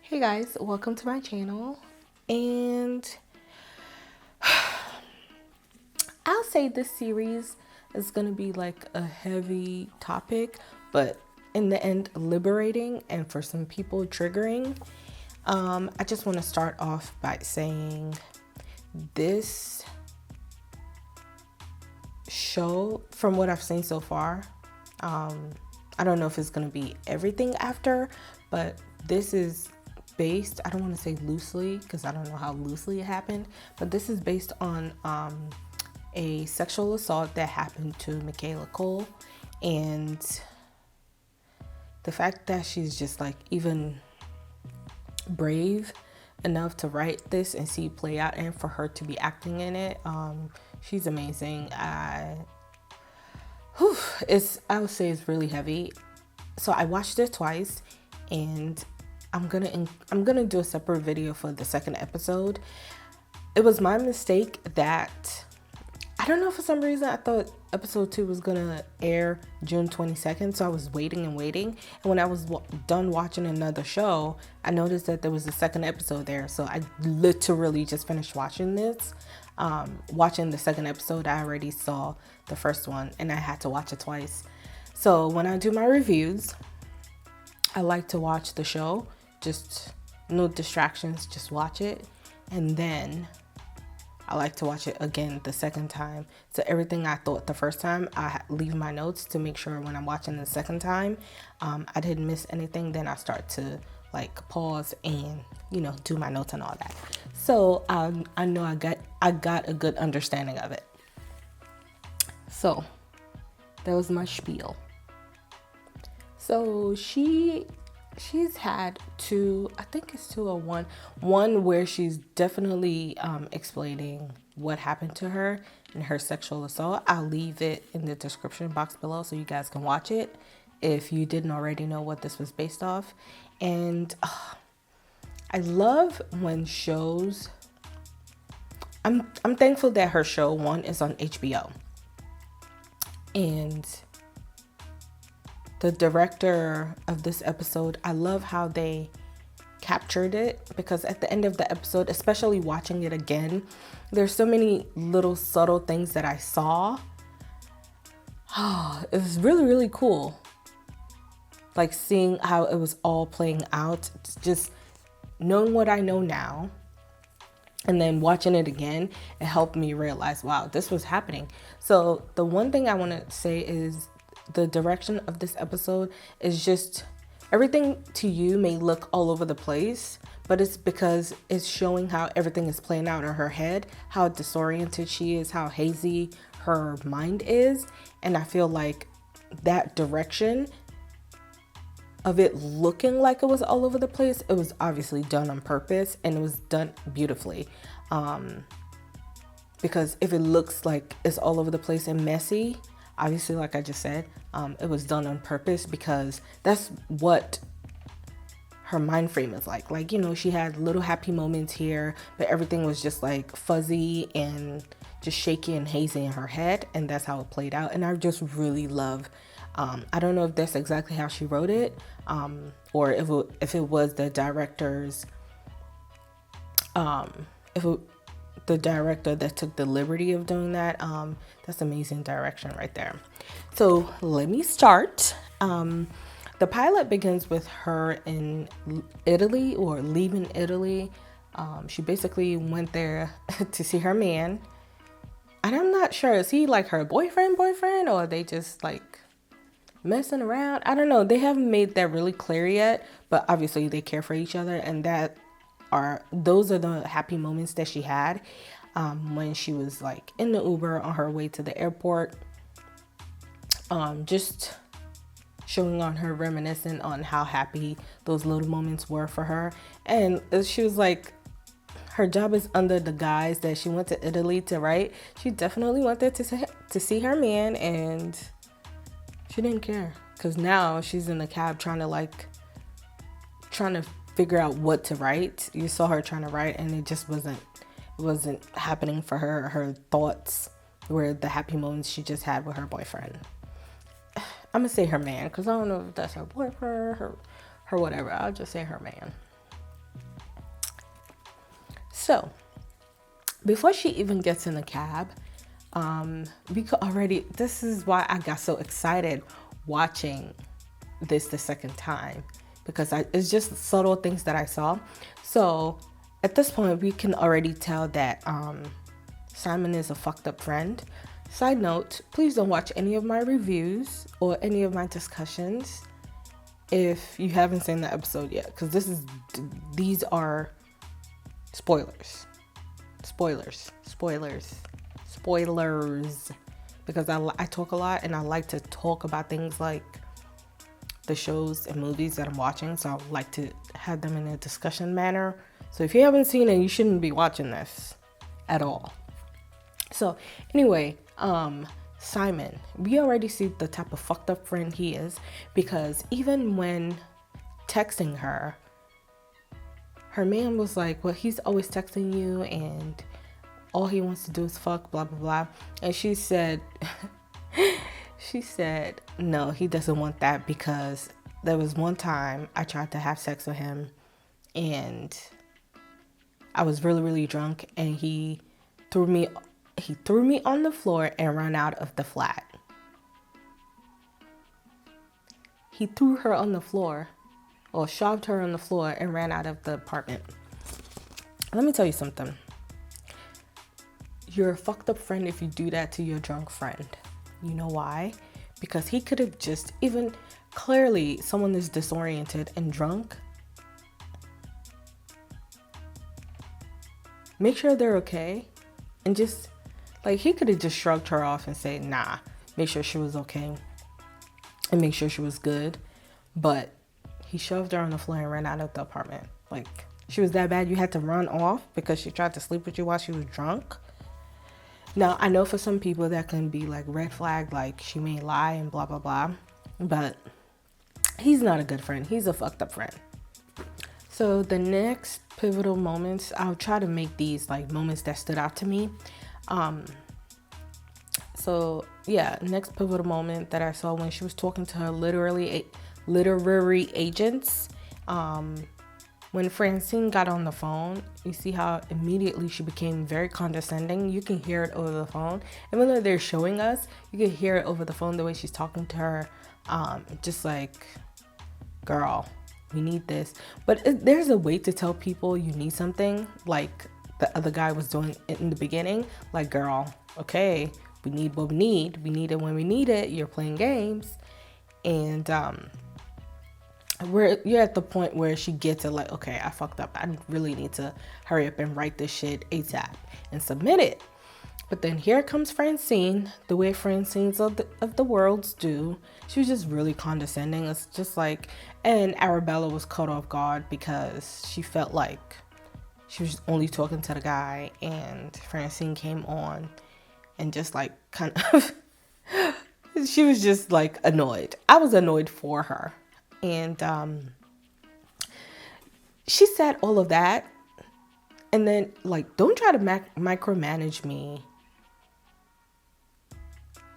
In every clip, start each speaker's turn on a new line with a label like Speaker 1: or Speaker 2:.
Speaker 1: Hey guys, welcome to my channel. And I'll say this series is going to be like a heavy topic, but in the end, liberating and for some people, triggering. I just want to start off by saying this show, from what I've seen so far, I don't know if it's going to be everything after, but this is based, I don't want to say loosely because I don't know how loosely it happened, but this is based on a sexual assault that happened to Michaela Cole. And the fact that she's just like even brave enough to write this and see it play out and for her to be acting in it, she's amazing. I would say it's really heavy. So I watched it twice, and I'm gonna do a separate video for the second episode. It was my mistake that I don't know, for some reason I thought episode 2 was gonna air June 22nd, so I was waiting and waiting. And when I was done watching another show, I noticed that there was a second episode there. So I literally just finished watching this. Watching the second episode, I already saw the first one, and I had to watch it twice. So when I do my reviews, I like to watch the show, just no distractions, just watch it, and then I like to watch it again the second time. So everything I thought the first time, I leave my notes to make sure when I'm watching the second time, I didn't miss anything. Then I start to like pause and do my notes and all that. So I know I got a good understanding of it. So that was my spiel. So she's had two, I think it's 201. One where she's definitely explaining what happened to her and her sexual assault. I'll leave it in the description box below so you guys can watch it if you didn't already know what this was based off. And I love when shows, I'm thankful that her show one is on HBO. And the director of this episode, I love how they captured it, because at the end of the episode, especially watching it again, there's so many little subtle things that I saw. It was really, really cool. Like seeing how it was all playing out, just knowing what I know now, and then watching it again, it helped me realize, wow, this was happening. So the one thing I want to say is the direction of this episode is just, everything to you may look all over the place, but it's because it's showing how everything is playing out in her head, how disoriented she is, how hazy her mind is. And I feel like that direction of it looking like it was all over the place, it was obviously done on purpose, and it was done beautifully. Because if it looks like it's all over the place and messy, obviously, like I just said, it was done on purpose, because that's what her mind frame is like. Like, she had little happy moments here, but everything was just like fuzzy and just shaky and hazy in her head. And that's how it played out. And I just really love, I don't know if that's exactly how she wrote it, or if it was the director's, the director that took the liberty of doing that. That's amazing direction right there. So let me start. The pilot begins with her in Italy, or leaving Italy. She basically went there to see her man. And I'm not sure, is he like her boyfriend, or are they just like messing around? I don't know. They haven't made that really clear yet, but obviously they care for each other, and those are the happy moments that she had when she was like in the Uber on her way to the airport, just showing on her, reminiscing on how happy those little moments were for her. And she was like, her job is under the guise that she went to Italy to write. She definitely went there to see her man, and she didn't care, because now she's in the cab trying to figure out what to write. You saw her trying to write, and it just wasn't happening for her. Her thoughts were the happy moments she just had with her boyfriend. I'm gonna say her man, because I don't know if that's her boyfriend, her whatever. I'll just say her man. So before she even gets in the cab, we could already, this is why I got so excited watching this the second time, because it's just subtle things that I saw. So at this point, we can already tell that Simon is a fucked up friend. Side note, please don't watch any of my reviews or any of my discussions if you haven't seen the episode yet, because these are spoilers, because I talk a lot and I like to talk about things like the shows and movies that I'm watching, so I like to have them in a discussion manner. So if you haven't seen it, you shouldn't be watching this at all. So anyway, Simon, we already see the type of fucked up friend he is, because even when texting her man was like, well, he's always texting you and all he wants to do is fuck, blah, blah, blah. And she said, no, he doesn't want that, because there was one time I tried to have sex with him and I was really, really drunk, and he threw me on the floor and ran out of the flat. He threw her on the floor, or shoved her on the floor, and ran out of the apartment. Let me tell you something. You're a fucked up friend if you do that to your drunk friend. You know why? Because he could have just, even clearly someone is disoriented and drunk. Make sure they're okay. And just, like, he could have just shrugged her off and said, nah, make sure she was okay. And make sure she was good. But he shoved her on the floor and ran out of the apartment. Like, she was that bad you had to run off because she tried to sleep with you while she was drunk? Now, I know for some people that can be like red flag, like she may lie and blah, blah, blah. But he's not a good friend. He's a fucked up friend. So the next pivotal moments, I'll try to make these like moments that stood out to me. So yeah, next pivotal moment that I saw when she was talking to her literary agents. When Francine got on the phone, you see how immediately she became very condescending. You can hear it over the phone. Even though they're showing us, you can hear it over the phone, the way she's talking to her. Just like, girl, we need this. But there's a way to tell people you need something, like the other guy was doing in the beginning. Like, girl, okay, we need what we need. We need it when we need it. You're playing games. And you're at the point where she gets it, like, okay, I fucked up. I really need to hurry up and write this shit ASAP and submit it. But then here comes Francine, the way Francines of the worlds do. She was just really condescending. It's just like, and Arabella was caught off guard because she felt like she was only talking to the guy, and Francine came on and just like kind of, she was just like annoyed. I was annoyed for her. And she said all of that, and then like, don't try to micromanage me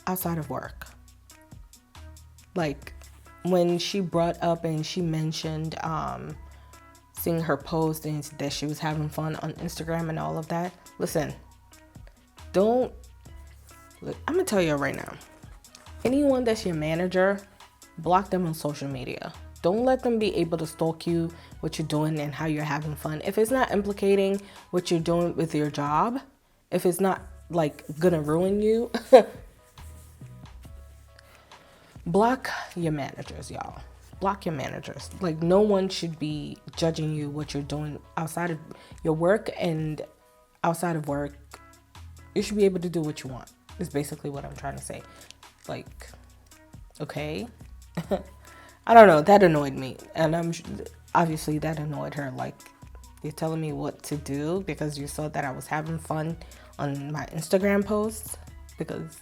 Speaker 1: outside of work. Like, when she brought up and she mentioned seeing her post and that she was having fun on Instagram and all of that. Listen, I'm gonna tell you right now, anyone that's your manager, block them on social media. Don't let them be able to stalk you, what you're doing and how you're having fun. If it's not implicating what you're doing with your job, if it's not like gonna ruin you, block your managers, y'all. Block your managers. Like, no one should be judging you what you're doing outside of your work, and outside of work, you should be able to do what you want. Is basically what I'm trying to say. Like, okay. I don't know, that annoyed me, and obviously that annoyed her. Like, you're telling me what to do because you saw that I was having fun on my Instagram posts because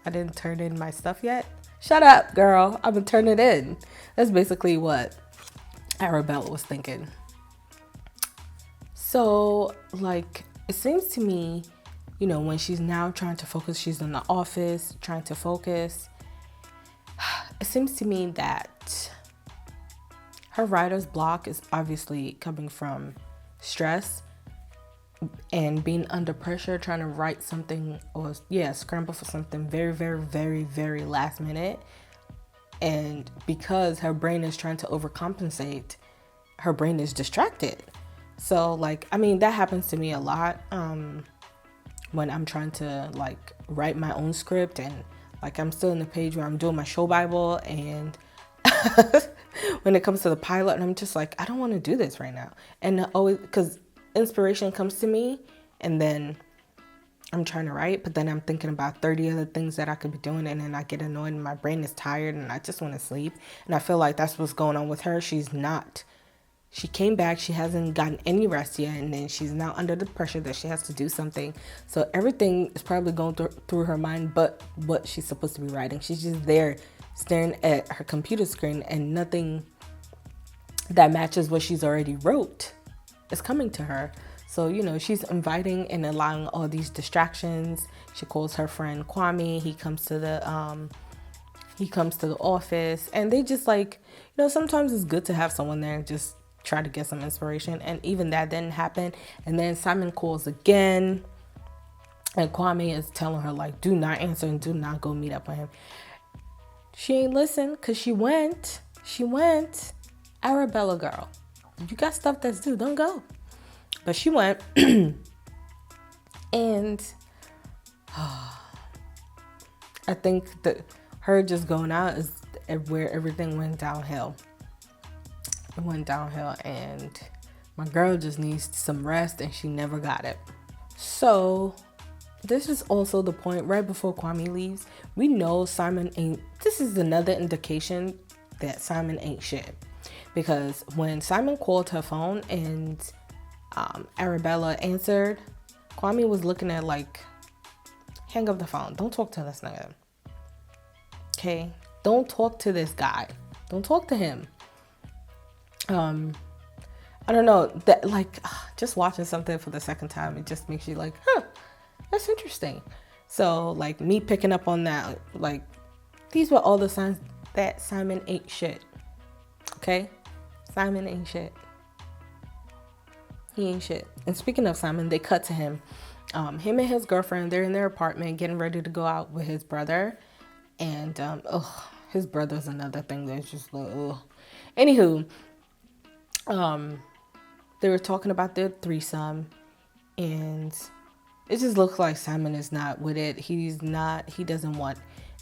Speaker 1: I didn't turn in my stuff yet. Shut up, girl, I'm gonna turn it in. That's basically what Arabella was thinking. So like, it seems to me, you know, when she's now trying to focus, she's in the office trying to focus. It seems to me that her writer's block is obviously coming from stress. and being under pressure, trying to write something or scramble for something very, very, very, very last minute. And because her brain is trying to overcompensate, her brain is distracted. So like, I mean, that happens to me a lot when I'm trying to like write my own script, and like I'm still in the page where I'm doing my show Bible, and when it comes to the pilot, and I'm just like, I don't want to do this right now. And always, because inspiration comes to me and then I'm trying to write, but then I'm thinking about 30 other things that I could be doing, and then I get annoyed and my brain is tired and I just want to sleep. And I feel like that's what's going on with her. She came back, she hasn't gotten any rest yet, and then she's now under the pressure that she has to do something. So everything is probably going through her mind but what she's supposed to be writing. She's just there staring at her computer screen, and nothing that matches what she's already wrote is coming to her. So, she's inviting and allowing all these distractions. She calls her friend Kwame. He comes to the office, and they just like, sometimes it's good to have someone there and just try to get some inspiration. And even that didn't happen. And then Simon calls again, and Kwame is telling her like, do not answer and do not go meet up with him. She ain't listen, because she went. Arabella girl, you got stuff that's due, don't go. But she went. And I think that her just going out is where everything went downhill. It went downhill, and my girl just needs some rest, and she never got it. So this is also the point right before Kwame leaves. We know Simon ain't, this is another indication that Simon ain't shit. Because when Simon called her phone and Arabella answered, Kwame was looking at like, hang up the phone. Don't talk to this nigga. Okay? Don't talk to this guy. Don't talk to him. I don't know, that like just watching something for the second time, it just makes you like, that's interesting. So like me picking up on that, like these were all the signs that Simon ain't shit. Okay? Simon ain't shit. He ain't shit. And speaking of Simon, they cut to him. Him and his girlfriend, they're in their apartment getting ready to go out with his brother. And his brother's another thing that's just like, ugh. Anywho, they were talking about their threesome, and it just looks like Simon is not with it. He doesn't want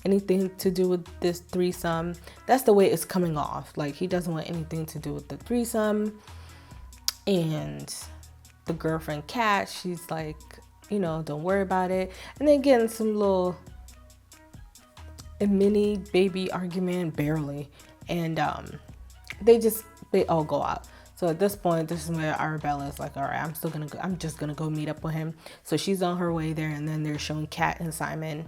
Speaker 1: anything to do with this threesome. That's the way it's coming off. Like, he doesn't want anything to do with the threesome. And the girlfriend Kat, she's like, don't worry about it. And then getting some little a mini baby argument, barely. And they all go out. So at this point, this is where Arabella is like, all right, I'm just gonna go meet up with him. So she's on her way there, and then they're showing Kat and Simon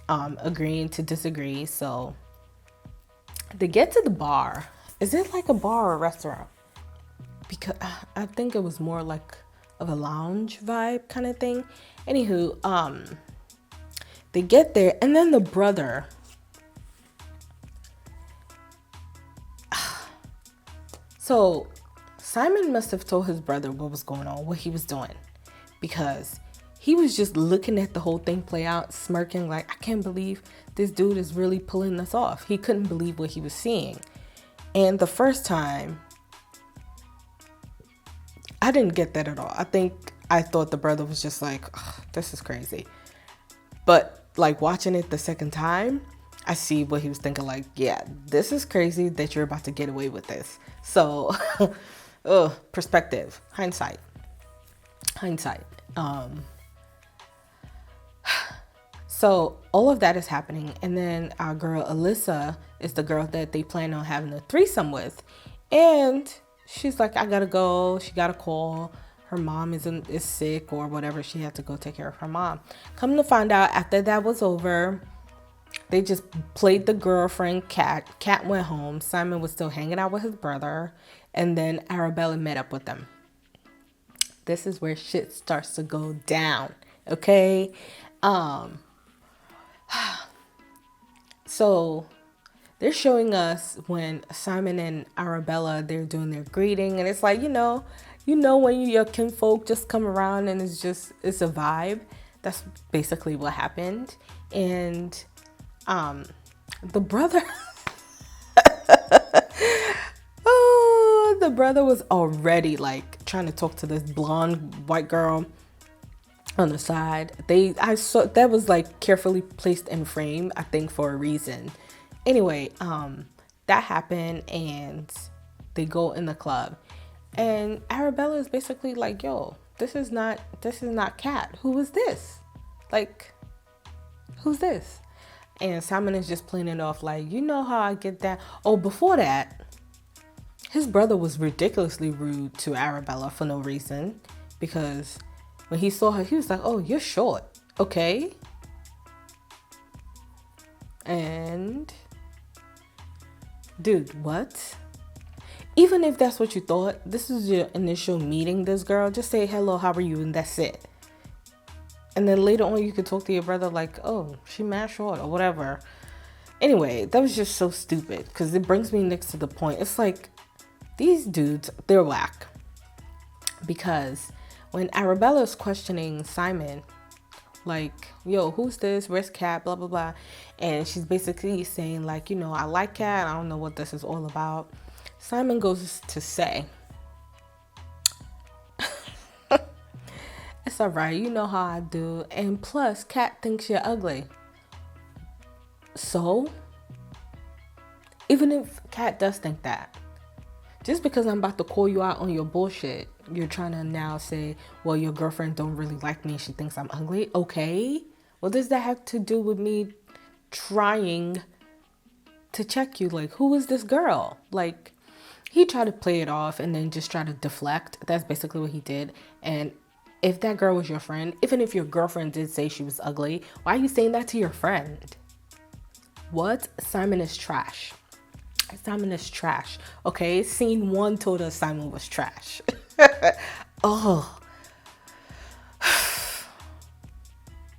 Speaker 1: agreeing to disagree. So they get to the bar. Is it like a bar or a restaurant? Because I think it was more like of a lounge vibe kind of thing. Anywho, they get there, and then the brother, so Simon must have told his brother what was going on, what he was doing, because he was just looking at the whole thing play out, smirking like, I can't believe this dude is really pulling this off. He couldn't believe what he was seeing. And the first time, I didn't get that at all. I thought the brother was just like, this is crazy. But like watching it the second time, I see what he was thinking, like, yeah, this is crazy that you're about to get away with this. So, perspective, hindsight. So all of that is happening. And then our girl, Alyssa, is the girl that they plan on having a threesome with. And she's like, I gotta go. She got a call. Her mom is sick or whatever. She had to go take care of her mom. Come to find out, after that was over, they just played the girlfriend, Kat. Kat went home. Simon was still hanging out with his brother. And then Arabella met up with them. This is where shit starts to go down. Okay? So they're showing us when Simon and Arabella, they're doing their greeting. And it's like, You know, when your kinfolk just come around and it's a vibe. That's basically what happened. And the brother oh, the brother was already like trying to talk to this blonde white girl on the side. I saw that was like carefully placed in frame, I think, for a reason. Anyway, that happened and they go in the club. And Arabella is basically like, yo, this is not Kat. Who is this? Like, who's this? And Simon is just playing it off like, you know how I get that. Oh, before that, his brother was ridiculously rude to Arabella for no reason. Because when he saw her, he was like, oh, you're short. Okay. And, dude, what? Even if that's what you thought, this is your initial meeting this girl, just say hello, how are you, and that's it. And then later on you could talk to your brother like, oh, she mad short or whatever. Anyway, that was just so stupid because it brings me next to the point. It's like, these dudes, they're whack. Because when Arabella's questioning Simon, like, yo, who's this? Where's Kat? Blah, blah, blah. And she's basically saying like, you know, I like Kat. I don't know what this is all about. Simon goes to say, it's all right, you know how I do. And plus, Kat thinks you're ugly. So, even if Kat does think that, just because I'm about to call you out on your bullshit, you're trying to now say, well, your girlfriend don't really like me. She thinks I'm ugly. Okay. What does that have to do with me trying to check you? Like, who is this girl? Like, he tried to play it off and then just try to deflect. That's basically what he did. And if that girl was your friend, even if your girlfriend did say she was ugly, why are you saying that to your friend? What? Simon is trash. Simon is trash. Okay, scene 1 told us Simon was trash. Oh.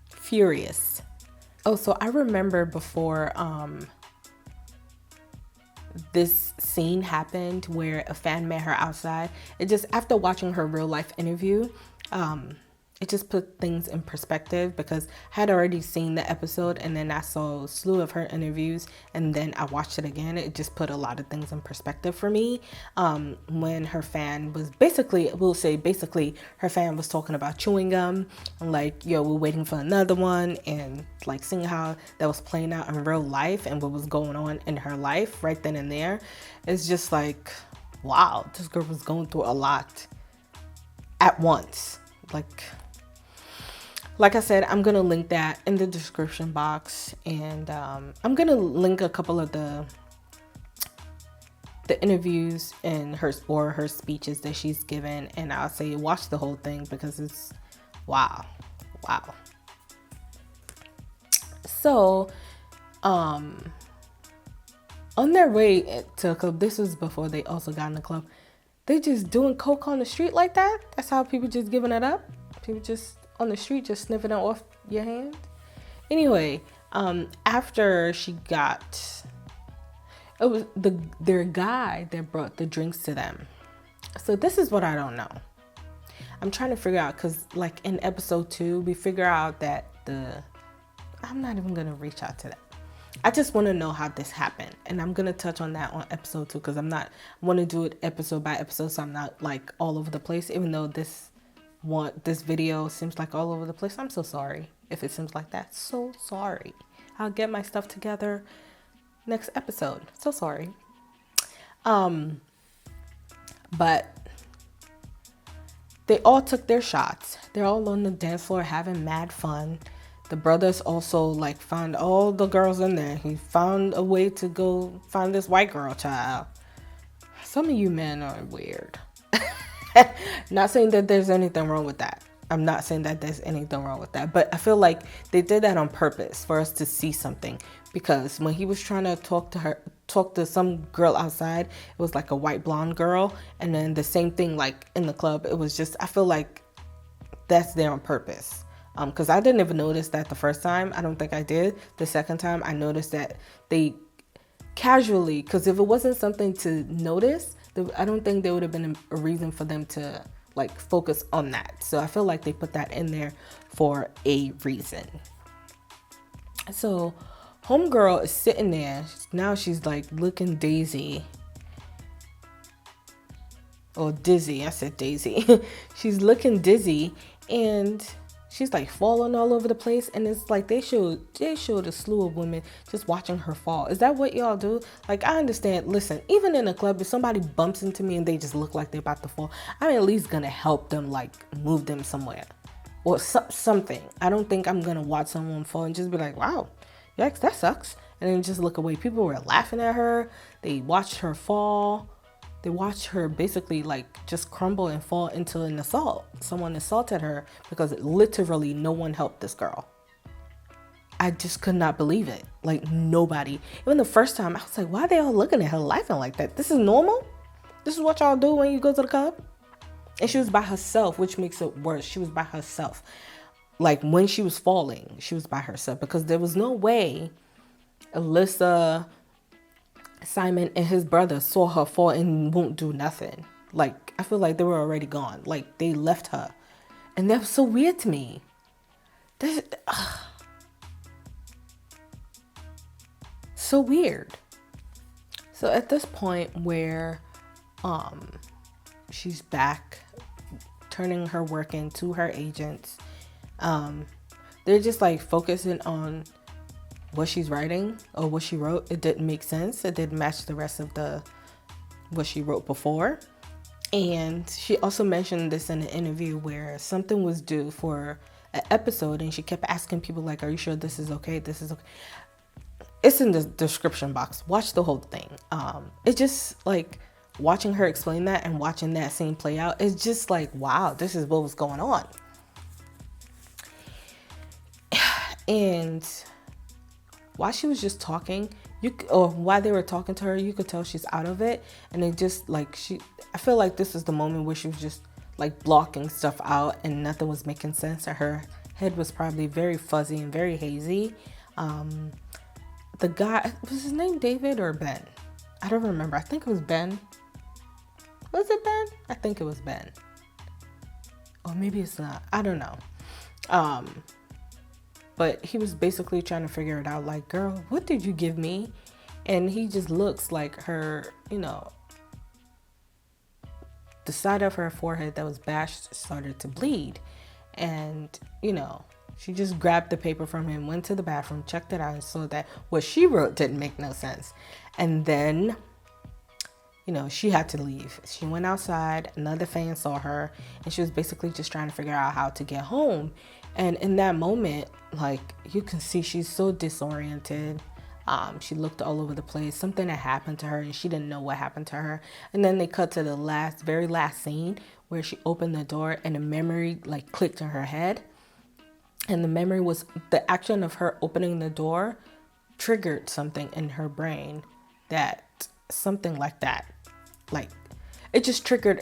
Speaker 1: Furious. Oh, so I remember before this scene happened where a fan met her outside. It just, after watching her real life interview, it just put things in perspective because I had already seen the episode and then I saw a slew of her interviews and then I watched it again. It just put a lot of things in perspective for me. When her fan was basically her fan was talking about chewing gum and like, yo, we're waiting for another one, and like seeing how that was playing out in real life and what was going on in her life right then and there. It's just like, wow, this girl was going through a lot at once. Like I said, I'm gonna link that in the description box, and I'm gonna link a couple of the interviews and her speeches that she's given, and I'll say watch the whole thing because it's wow. So on their way to the club, this was before they also got in the club, they just doing coke on the street like that. That's how people just giving it up. People just on the street just sniffing it off your hand. Anyway, after she got, it was their guy that brought the drinks to them. So this is what I don't know. I'm trying to figure out, because like in episode 2, we figure out that I'm not even gonna reach out to that. I just want to know how this happened, and I'm gonna touch on that on episode 2 because I want to do it episode by episode, so I'm not like all over the place. Even though this video seems like all over the place, I'm so sorry if it seems like that. So sorry. I'll get my stuff together next episode. So sorry. But they all took their shots. They're all on the dance floor having mad fun. The brothers also like found all the girls in there. He found a way to go find this white girl child. Some of you men are weird. Not saying that there's anything wrong with that. I'm not saying that there's anything wrong with that. But I feel like they did that on purpose for us to see something. Because when he was trying to talk to some girl outside, it was like a white blonde girl. And then the same thing like in the club. It was just, I feel like that's there on purpose. Because I didn't even notice that the first time. I don't think I did. The second time I noticed that they casually, because if it wasn't something to notice, I don't think there would have been a reason for them to like focus on that. So I feel like they put that in there for a reason. So homegirl is sitting there. Now she's like looking daisy. Or dizzy. I said daisy. She's looking dizzy and she's like falling all over the place. And it's like they showed a slew of women just watching her fall. Is that what y'all do? Like, I understand. Listen, even in a club, if somebody bumps into me and they just look like they're about to fall, I'm at least gonna help them, like move them somewhere or something. I don't think I'm gonna watch someone fall and just be like, wow, yikes, that sucks, and then just look away. People were laughing at her. They watched her fall. They watched her basically like just crumble and fall into an assault. Someone assaulted her because literally no one helped this girl. I just could not believe it. Like, nobody. Even the first time, I was like, why are they all looking at her laughing like that? This is normal? This is what y'all do when you go to the club? And she was by herself, which makes it worse. She was by herself. Like, when she was falling, she was by herself because there was no way Alyssa, Simon, and his brother saw her fall and won't do nothing. Like, I feel like they were already gone. Like, they left her. And that was so weird to me. So weird. So at this point where she's back turning her work into her agents, they're just like focusing on what she's writing or what she wrote. It didn't make sense. It didn't match the rest of what she wrote before. And she also mentioned this in an interview where something was due for an episode and she kept asking people like, are you sure this is okay? This is okay. It's in the description box. Watch the whole thing. It's just like watching her explain that and watching that scene play out. It's just like, wow, this is what was going on. And while she was just talking, or while they were talking to her, you could tell she's out of it. And it just like I feel like this is the moment where she was just like blocking stuff out and nothing was making sense. Her head was probably very fuzzy and very hazy. The guy, was his name David or Ben? I don't remember. I think it was Ben. Was it Ben? I think it was Ben. Or maybe it's not. I don't know. But he was basically trying to figure it out. Like, girl, what did you give me? And he just looks like her, the side of her forehead that was bashed started to bleed. And, she just grabbed the paper from him, went to the bathroom, checked it out, and saw that what she wrote didn't make no sense. And then, she had to leave. She went outside, another fan saw her, and she was basically just trying to figure out how to get home. And in that moment, like, you can see she's so disoriented. She looked all over the place. Something had happened to her, and she didn't know what happened to her. And then they cut to the very last scene where she opened the door, and a memory, like, clicked in her head. And the memory was the action of her opening the door triggered something in her brain something like that. Like, it just triggered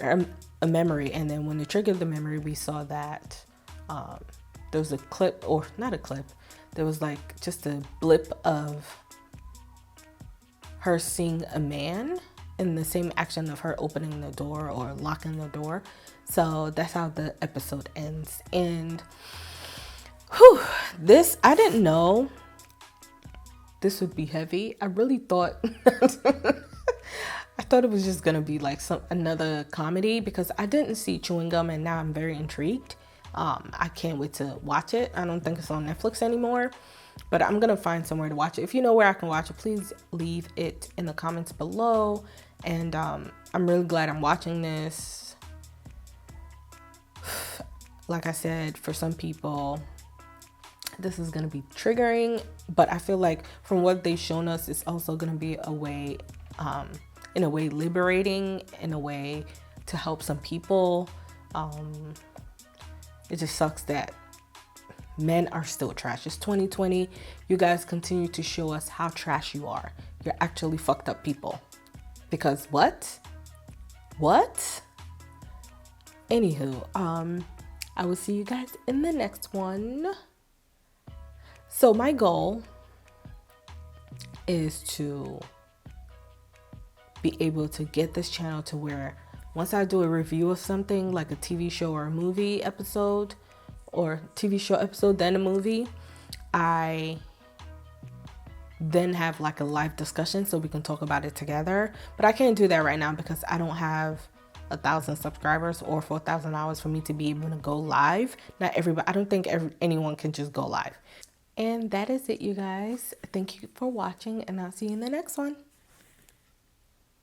Speaker 1: a memory. And then when it triggered the memory, we saw that there was a clip, or not a clip. There was like just a blip of her seeing a man in the same action of her opening the door or locking the door. So that's how the episode ends. And I didn't know this would be heavy. I really thought I thought it was just gonna be like another comedy because I didn't see Chewing Gum, and now I'm very intrigued. I can't wait to watch it. I don't think it's on Netflix anymore, but I'm gonna find somewhere to watch it. If you know where I can watch it, please leave it in the comments below. And I'm really glad I'm watching this. Like I said, for some people this is going to be triggering, but I feel like from what they've shown us, it's also going to be a way, in a way liberating, in a way to help some people. It just sucks that men are still trash. It's 2020. You guys continue to show us how trash you are. You're actually fucked up people. Because what? Anywho, I will see you guys in the next one. So my goal is to be able to get this channel to where once I do a review of something like a TV show or a movie episode, or TV show episode, then a movie, I then have like a live discussion so we can talk about it together. But I can't do that right now because I don't have 1,000 subscribers or 4,000 hours for me to be able to go live. Not everybody, I don't think anyone can just go live. And that is it, you guys. Thank you for watching, and I'll see you in the next one.